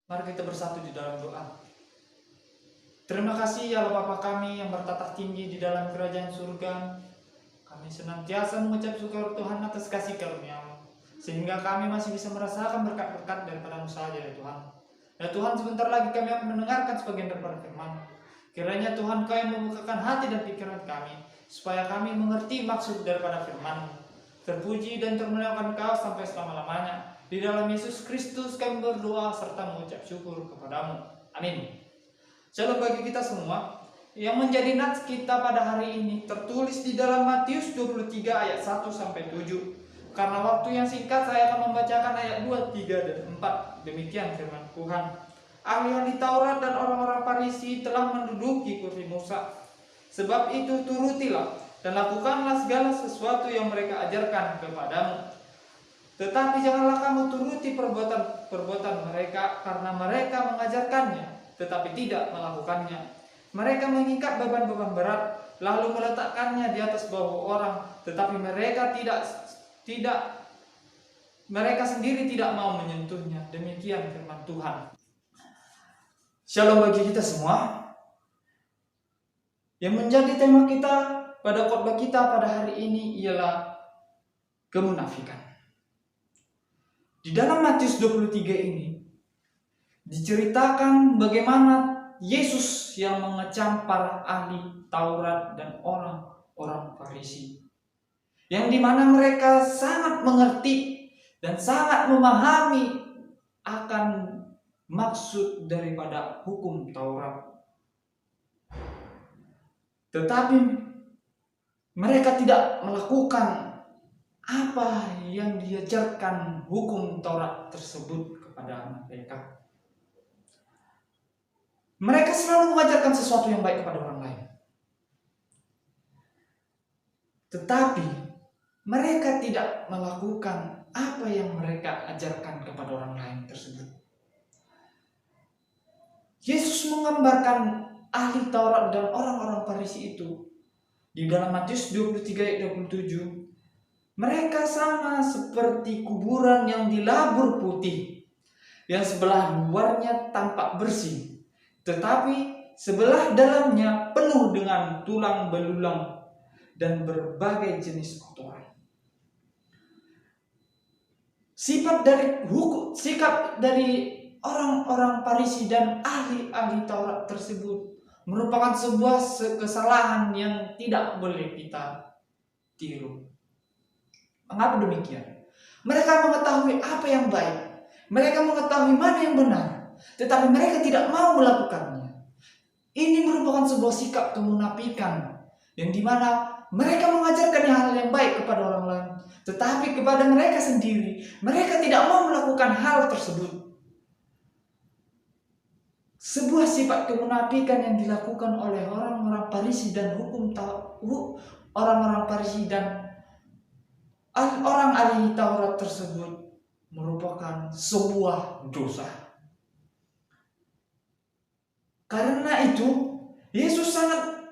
Mari kita bersatu di dalam doa. Terima kasih ya Allah Bapa kami yang bertatah tinggi di dalam kerajaan surga. Kami senantiasa mengucap syukur Tuhan atas kasih karunia-Mu, sehingga kami masih bisa merasakan berkat-berkat daripada-Mu saja ya Tuhan. Ya Tuhan, sebentar lagi kami akan mendengarkan sebagian daripada firman. Kiranya Tuhan Kau yang membukakan hati dan pikiran kami, supaya kami mengerti maksud daripada firman-Mu. Terpuji dan termuliakan Kau sampai selama-lamanya. Di dalam Yesus Kristus kami berdoa serta mengucap syukur kepadamu. Amin. Shalom bagi kita semua. Yang menjadi nats kita pada hari ini tertulis di dalam Matius 23 ayat 1 sampai 7. Karena waktu yang singkat saya akan membacakan ayat 2, 3 dan 4. Demikian firman Tuhan. Ahli-ahli Taurat dan orang-orang Farisi telah menduduki kursi Musa. Sebab itu turutilah dan lakukanlah segala sesuatu yang mereka ajarkan kepadamu. Tetapi janganlah kamu turuti perbuatan mereka, karena mereka mengajarkannya tetapi tidak melakukannya. Mereka mengikat beban-beban berat lalu meletakkannya di atas bahu orang, tetapi mereka mereka sendiri tidak mau menyentuhnya. Demikian firman Tuhan. Shalom bagi kita semua. Yang menjadi tema kita pada khotbah kita pada hari ini ialah kemunafikan. Di dalam Matius 23 ini diceritakan bagaimana Yesus yang mengecam para ahli Taurat dan orang-orang Farisi, yang dimana mereka sangat mengerti dan sangat memahami akan maksud daripada hukum Taurat, tetapi mereka tidak melakukan apa yang diajarkan hukum Taurat tersebut kepada mereka. Mereka selalu mengajarkan sesuatu yang baik kepada orang lain, tetapi mereka tidak melakukan apa yang mereka ajarkan kepada orang lain tersebut. Yesus menggambarkan ahli Taurat dan orang-orang Farisi itu di dalam Matius 23 ayat 27. Mereka sama seperti kuburan yang dilabur putih, yang sebelah luarnya tampak bersih, tetapi sebelah dalamnya penuh dengan tulang belulang dan berbagai jenis kotoran. Sikap dari orang-orang Farisi dan ahli-ahli Taurat tersebut merupakan sebuah kesalahan yang tidak boleh kita tiru. Mengapa demikian? Mereka mengetahui apa yang baik, mereka mengetahui mana yang benar, tetapi mereka tidak mau melakukannya. Ini merupakan sebuah sikap kemunafikan, yang dimana mereka mengajarkan hal yang baik kepada orang lain, tetapi kepada mereka sendiri mereka tidak mau melakukan hal tersebut. Sebuah sifat kemunafikan yang dilakukan oleh orang-orang Farisi dan orang-orang Farisi dan orang ahli Taurat tersebut merupakan sebuah dosa. Karena itu Yesus sangat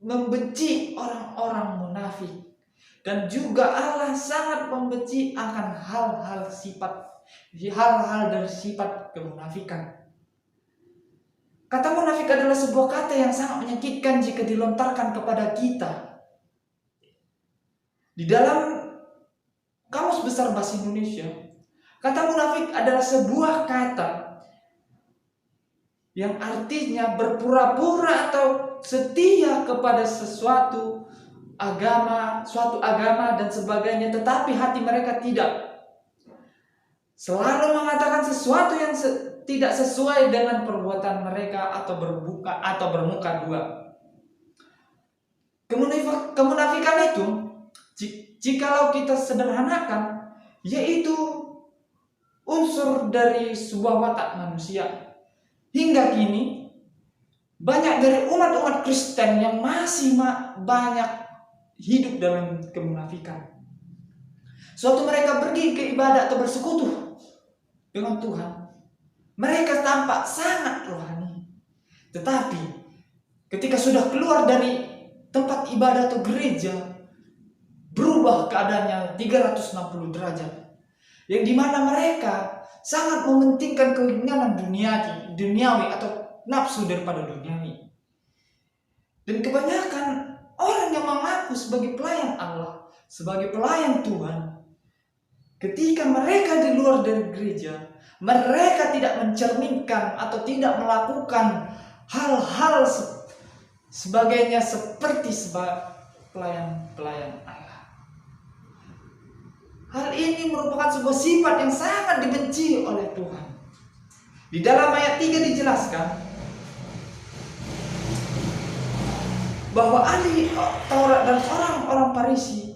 membenci orang-orang munafik, dan juga Allah sangat membenci akan hal-hal dari sifat kemunafikan. Kata munafik adalah sebuah kata yang sangat menyakitkan jika dilontarkan kepada kita. Di dalam Kamus Besar Bahasa Indonesia, kata munafik adalah sebuah kata yang artinya berpura-pura atau setia kepada suatu agama dan sebagainya, tetapi hati mereka tidak. Selalu mengatakan sesuatu yang tidak sesuai dengan perbuatan mereka atau bermuka dua. Kemunafikan itu, jikalau kita sederhanakan, yaitu unsur dari sebuah watak manusia. Hingga kini banyak dari umat-umat Kristen yang masih banyak hidup dalam kemunafikan. Suatu mereka pergi ke ibadah atau bersekutu dengan Tuhan, mereka tampak sangat rohani, tetapi ketika sudah keluar dari tempat ibadah atau gereja, berubah keadaannya 360 derajat, yang dimana mereka sangat mementingkan keinginan duniawi atau nafsu daripada duniawi. Dan kebanyakan orang yang mengaku sebagai pelayan Allah, sebagai pelayan Tuhan, ketika mereka di luar dari gereja, mereka tidak mencerminkan atau tidak melakukan hal-hal sebagainya seperti pelayan-pelayan Allah. Hal ini merupakan sebuah sifat yang sangat dibenci oleh Tuhan. Di dalam ayat 3 dijelaskan bahwa ahli Taurat dan orang-orang Farisi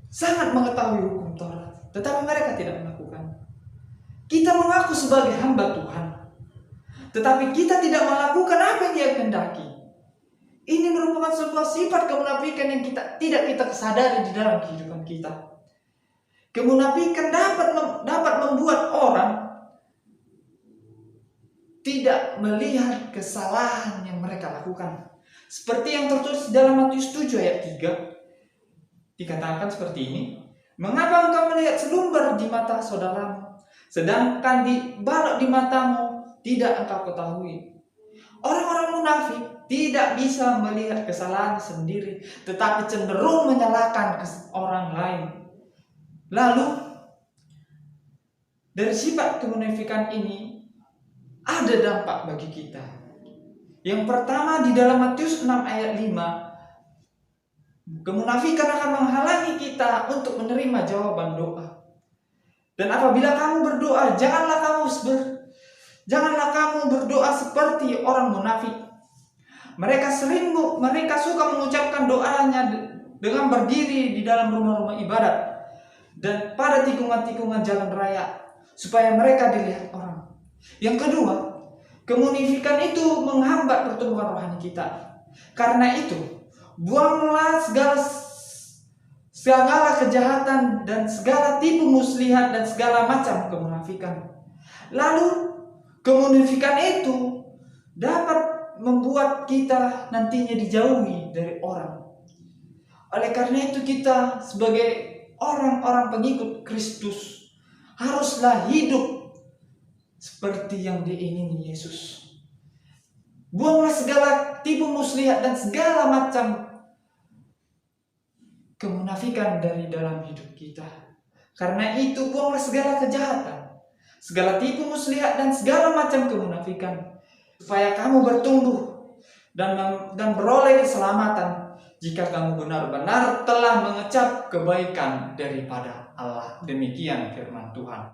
sangat mengetahui hukum Taurat, tetapi mereka tidak melakukan. Kita mengaku sebagai hamba Tuhan, tetapi kita tidak melakukan apa yang Dia kehendaki. Ini merupakan sebuah sifat kemunafikan yang tidak kita sadari di dalam kehidupan kita. Kemunafikan dapat membuat orang tidak melihat kesalahan yang mereka lakukan. Seperti yang tertulis dalam Matius 7 ayat 3. Dikatakan seperti ini. Mengapa engkau melihat selumbar di mata saudaramu, sedangkan di balok di matamu tidak engkau ketahui? Orang-orang munafik tidak bisa melihat kesalahan sendiri, tetapi cenderung menyalahkan orang lain. Lalu, dari sifat kemunafikan ini ada dampak bagi kita. Yang pertama, di dalam Matius 6 ayat 5, kemunafikan akan menghalangi kita untuk menerima jawaban doa. Dan apabila kamu berdoa, janganlah kamu berdoa seperti orang munafik. Mereka suka mengucapkan doanya dengan berdiri di dalam rumah-rumah ibadat dan pada tikungan-tikungan jalan raya supaya mereka dilihat orang. Yang kedua, kemunafikan itu menghambat pertumbuhan rohani kita. Karena itu, buanglah segala kejahatan dan segala tipu muslihat dan segala macam kemunafikan. Lalu, kemunafikan itu dapat membuat kita nantinya dijauhi dari orang. Oleh karena itu kita sebagai orang-orang pengikut Kristus haruslah hidup seperti yang diingini Yesus. Buanglah segala tipu muslihat dan segala macam kemunafikan dari dalam hidup kita. Karena itu buanglah segala kejahatan, segala tipu muslihat dan segala macam kemunafikan, supaya kamu bertumbuh dan beroleh keselamatan jika kamu benar-benar telah mengecap kebaikan daripada Allah. Demikian firman Tuhan.